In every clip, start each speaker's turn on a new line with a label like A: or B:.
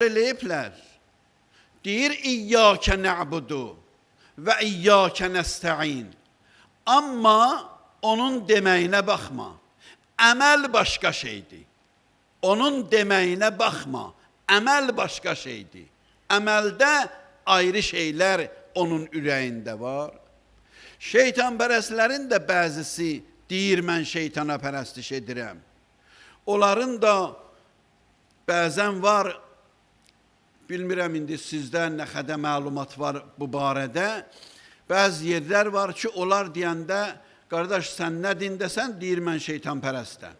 A: eləyiblər. Deyir, İyyâke na'budu və İyyâke nesta'in. Amma onun deməyinə baxma. Əməl başqa şeydir. Onun deməyinə baxma. Əməl başqa şeydir. Əməldə ayrı şeylər onun ürəyində var. Şeytanpərəstlərin də bəzisi deyir, mən şeytana pərəstiş edirəm. Onların da bəzən var, bilmirəm indi sizdə nə qədər məlumat var bu barədə. Bəzi yerlər var ki, onlar deyəndə, qardaş sən nə dindəsən, deyir mən şeytanpərəstəm.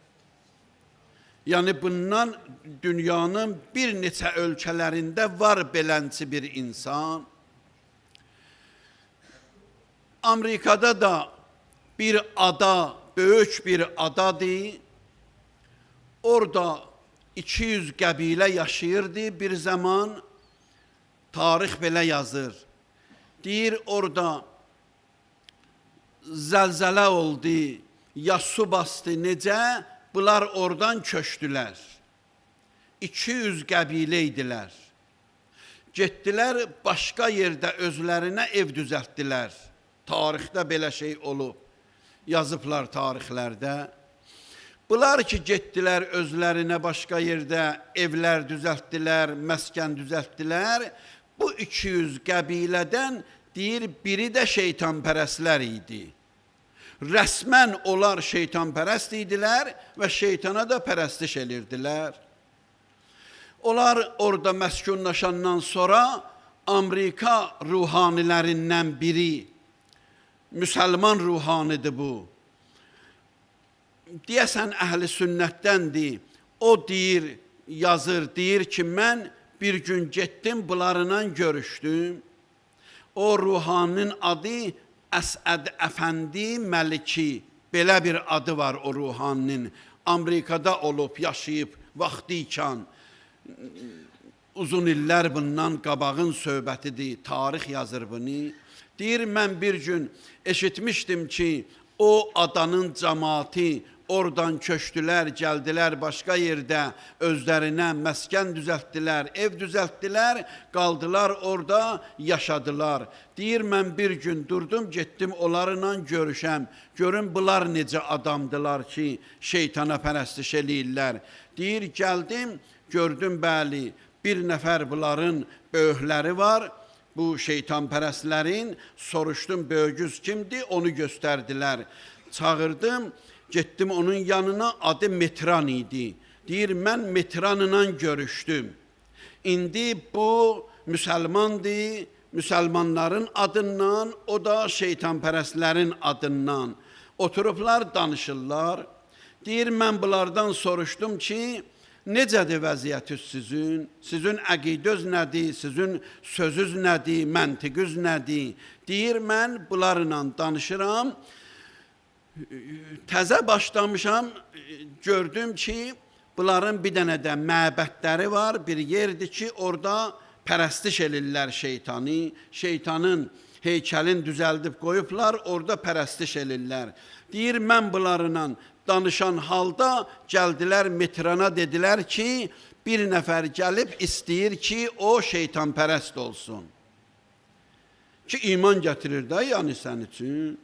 A: Yəni bundan dünyanın bir neçə ölkələrində var belənçi bir insan. Amerikada da bir ada, böyük bir adadır. Orada 200 qəbilə yaşayırdı bir zaman. Tarix belə yazır. Deyir, orada zəlzələ oldu, ya su bastı, necə? Bunlar oradan köçdülər. 200 qəbilə idilər. Getdilər, başqa yerdə özlərinə ev düzəltdilər. Tarixdə belə şey olub. Yazıblar tarixlərdə. Bunlar ki, getdilər özlərinə başqa yerdə evlər düzəltdilər, məskən düzəltdilər. Bu 200 qəbilədən deyir, biri də şeytanpərəstlər idi. Rəsmən onlar şeytanpərəst idilər və şeytana da pərəstiş edirdilər. Onlar orada məskunlaşandan sonra Amerika ruhanilərindən biri, müsəlman ruhanidir bu, deyəsən əhl-i sünnətdəndir. O deyir, yazır, deyir ki, mən bir gün getdim, bunlarla görüşdüm. O ruhaninin adı Əsəd Əfəndi Məliki. Belə bir adı var o ruhaninin. Amerikada olub, yaşayıb, vaxtiykən. Uzun illər bundan qabağın söhbətidir, tarix yazır bunu. Deyir, mən bir gün eşitmişdim ki, o adanın cəmaati oradan köçdülər, gəldilər başqa yerdə özlərinə məskən düzəltdilər, ev düzəltdilər, qaldılar orada, yaşadılar. Deyir, mən bir gün durdum, getdim onlarla görüşəm, görün bunlar necə adamdılar ki, şeytana pərəstiş eləyirlər. Deyir, gəldim, gördüm, bəli, bir nəfər bunların böyükləri var, bu şeytanpərəstlərin, soruşdum, böyücüz kimdir, onu göstərdilər. Çağırdım, getdim onun yanına, adı Metran idi. Deyir, mən Metranla görüşdüm. İndi bu müsəlmandır, müsəlmanların adından, o da şeytanpərəstlərin adından. Oturublar, danışırlar. Deyir, mən bunlardan soruşdum ki, necədir vəziyyətiniz sizin? Sizin əqidəniz nədir? Sizin sözünüz nədir? Məntiqiniz nədir? Deyir, mən bunlarla danışıram. Təzə başlamışam, gördüm ki, bunların bir dənə də məbədləri var. Bir yerdir ki, orada pərəstiş elirlər şeytanı. Şeytanın heykəlini düzəldib qoyublar, orada pərəstiş elirlər. Deyir, mən bunlarla danışan halda gəldilər Metrana, dedilər ki, bir nəfər gəlib istəyir ki, o şeytanpərəst olsun. Ki, iman gətirir də, yəni sən üçün.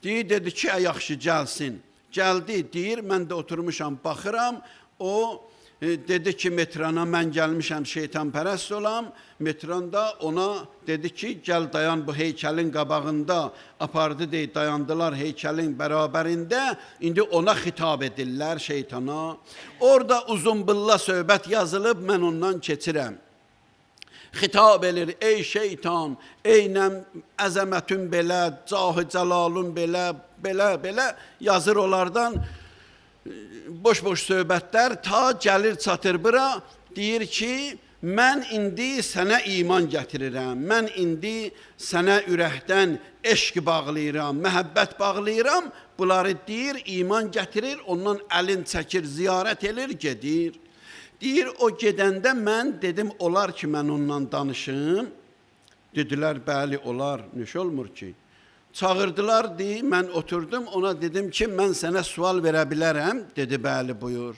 A: Deyir, dedi ki, yaxşı gəlsin. Gəldi, deyir, mən də oturmuşam, baxıram. O dedi ki, Metrana, mən gəlmişəm şeytanpərəst olam. Metran da ona dedi ki, gəl dayan bu heykəlin qabağında. Apardı, deyir, dayandılar heykəlin bərabərində. İndi ona xitab edirlər şeytana. Orada uzunbulla söhbət yazılıb, mən ondan keçirəm. Xitab edir, ey şeytan, eynəm əzəmətün belə, cahı cəlalun belə, belə yazır onlardan boş-boş söhbətlər, ta gəlir çatır bura, deyir ki, mən indi sənə iman gətirirəm, mən indi sənə ürəkdən eşq bağlayıram, məhəbbət bağlayıram, bunları deyir, iman gətirir, ondan əlin çəkir, ziyarət edir, gedir. Deyir, o gedəndə mən dedim, olar ki, mən ondan danışım. Dedilər, bəli, olar, nüş olmur ki. Çağırdılar, mən oturdum, ona dedim ki, mən sənə sual verə bilərəm. Dedi, bəli, buyur.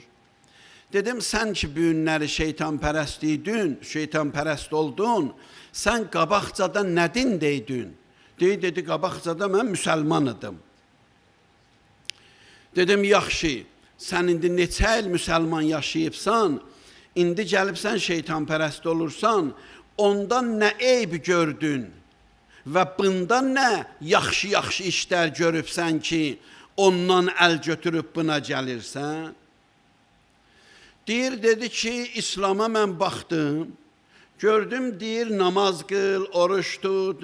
A: Dedim sən ki bu günləri şeytanpərəst idin, şeytanpərəst oldun, sən qabaqcada nə dindeydin? Dedi qabaqcada mən müsəlman idim. Dedim yaxşı, sən indi neçə il müsəlman yaşayıbsan, indi gəlibsən şeytanpərəst olursan, ondan nə eyb gördün və bundan nə yaxşı işlər görübsən ki, ondan əl götürüb buna gəlirsən? Deyir, dedi ki, İslam'a mən baxdım, gördüm, deyir, namaz qıl, oruç tut,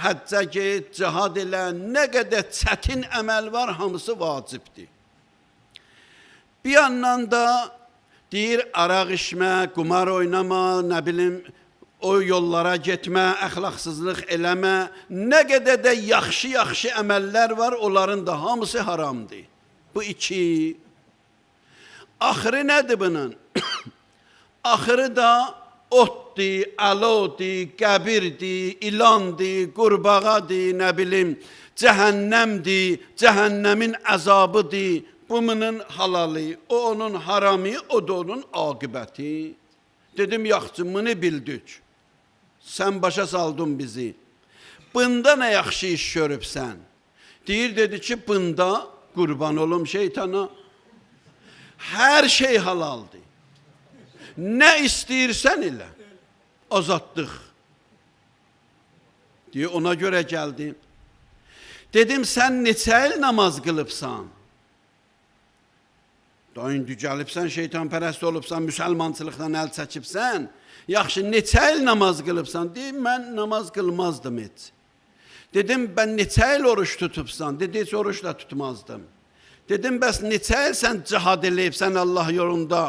A: həccə get, cihad elə, nə qədər çətin əməl var, hamısı vacibdir. Bir yandan da deyir, araq içmə, qumar oynama, nə bilim, o yollara getmə, əxlaqsızlıq eləmə, nə qədər də yaxşı əməllər var, onların da hamısı haramdır. Bu iki. Axırı nədir bunun? Axırı da otdur, alodur, qəbirdir, ilandır, qurbağadır, nə bilim, cəhənnəmdir, cəhənnəmin əzabıdır. Bu bunun halalı, o onun haramı, o da onun aqibəti. Dedim, yaxçı, bunu bildik. Sən başa saldın bizi. Bunda nə yaxşı iş görübsən? Deyir, dedi ki, bunda qurban olum şeytana. Hər şey halaldır. Nə istəyirsən elə. Azadlıq. Deyir, ona görə gəldim. Dedim, sən neçə il namaz qılıbsan? Da indi gəlibsən, şeytanpərəst olubsan, müsəlmançılıqdan əl çəkibsən, yaxşı, neçə il namaz qılıbsan? Deyim, mən namaz qılmazdım heç. Dedim, bən neçə il oruç tutubsan? Dedi, heç oruç da tutmazdım. Dedim, bəs neçə il sən cihad eləyibsən Allah yolunda,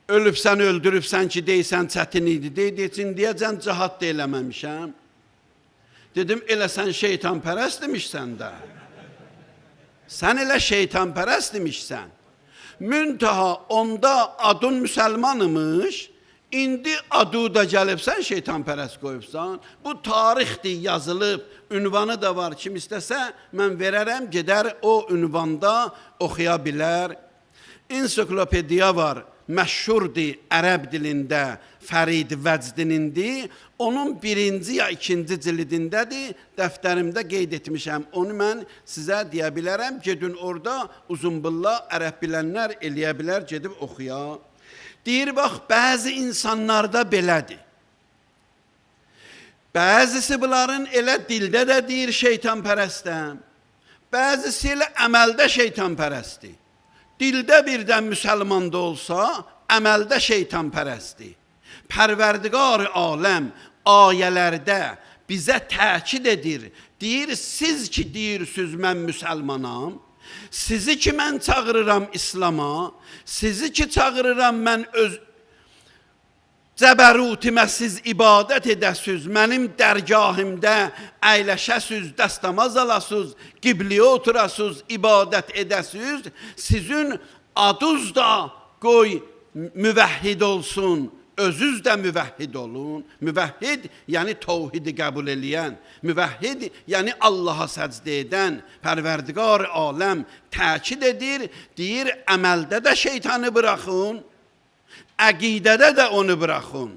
A: ölübsən, öldürübsən ki, deysən çətin idi. Deyəcən, deyəcən, cihad da eləməmişəm. Dedim, elə sən şeytanpərəst demişsən də. Sən elə şeytanpərəst demişsən. Müntaha onda adın müsəlmanımış, indi adı da gəlibsən, şeytanpərəst qoyubsan. Bu tarixdir, yazılıb, ünvanı da var. Kim istəsə, mən verərəm, gedər o ünvanda oxuya bilər. Ensiklopediya var, məşhurdur ərəb dilində, Fərid Vəcdinindir. Onun birinci ya ikinci cildindədir, dəftərimdə qeyd etmişəm. Onu mən sizə deyə bilərəm, gedin orada uzunbulla ərəb bilənlər eləyə bilər, gedib oxuya. Deyir, bax, bəzi insanlarda belədir. Bəzisi bunların elə dildə də deyir şeytanpərəstəm, bəzisi elə əməldə şeytanpərəstdir. Dildə birdən müsəlmanda olsa, əməldə şeytanpərəstdir. Pərverdigar aləm ayələrdə bizə təkid edir. Deyir, siz ki deyirsiniz mən müsəlmanam, sizi ki mən çağırıram İslama, sizi ki çağırıram mən öz cəbərutimə siz ibadət edəsiz, mənim dərgahimdə əyləşəsiz, dəstəmaz alasız, qibliyə oturasız, ibadət edəsiz, sizin adınız da qoy müvəhhid olsun, özüz də müvəhhid olun. Müvəhhid, yəni təvhidi qəbul eləyən, müvəhhid, yəni Allaha səcdə edən, pərverdigar aləm təkid edir, deyir, əməldə də şeytanı buraxın, əqidədə də onu buraxın.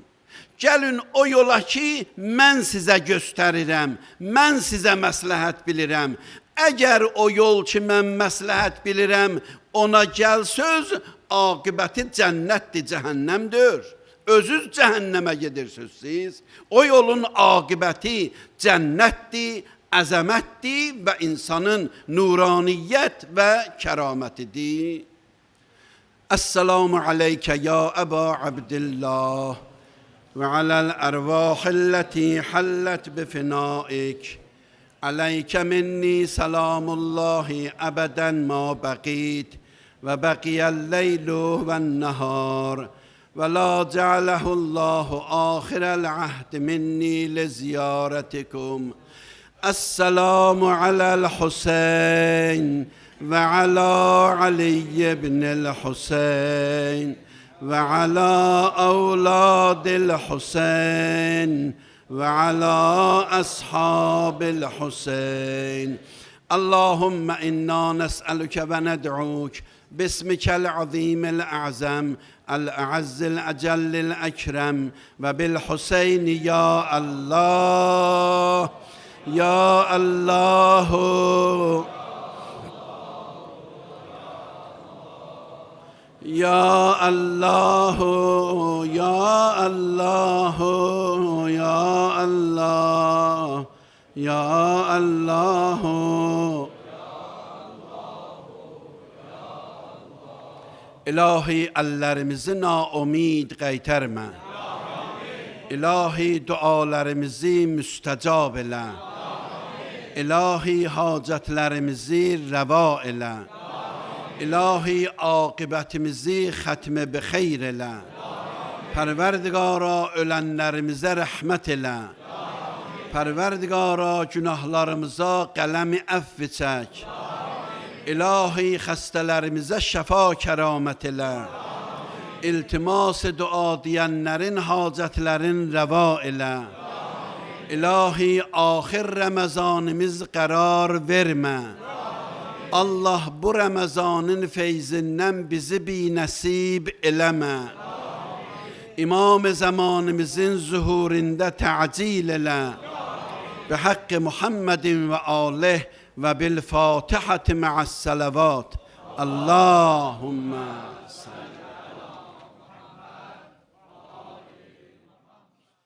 A: Gəlin o yola ki, mən sizə göstərirəm, mən sizə məsləhət bilirəm. Əgər o yol ki, mən məsləhət bilirəm, ona gəl söz, aqibəti cənnətdir, cəhənnəmdir. Özünüz cəhənnəmə gedirsiniz siz. O yolun aqibəti cənnətdir, əzəmətdir və insanın nuraniyyət və kəramətidir. Esselamu aleykə ya Əba Abdillah və aləl ərvahilləti həllət bifinaik. Aleykə minni salamullahi əbədən ma bəqid və bəqiyyəl-leylu və-nəhar. ولا جعله الله آخر العهد مني لزيارتكم. السلام على الحسين وعلى علي بن الحسين وعلى أولاد الحسين وعلى أصحاب الحسين. اللهم إنا نسألك وندعوك باسمك العظيم الأعظم الأعز الأجل الأكرم وبالحسين يا الله يا الله يا الله يا الله يا الله يا الله İlahi ellerimizi naumid qaytarma. İlahi dualarımızı müstecab elə. İlahi hacetlerimizi reva elə. İlahi akıbetimizi xətmə bi xeyr elə. Pərverdigara ölenlerimize rəhmət elə. Pərverdigara günahlarımıza qələmi əfv çək. İlahi xəstələrimizə şəfa kəramət elə. İltimas dua deyənlərin hacətlərin rəva elə. İlahi axir Ramazanımız qərar vermə. Allah bu Ramazanın feyzindən bizi binəsib eləmə. İmam zamanımızın zuhurində təcil elə. بحق محمد وآله وبالفاتحة مع الصلوات اللهم صل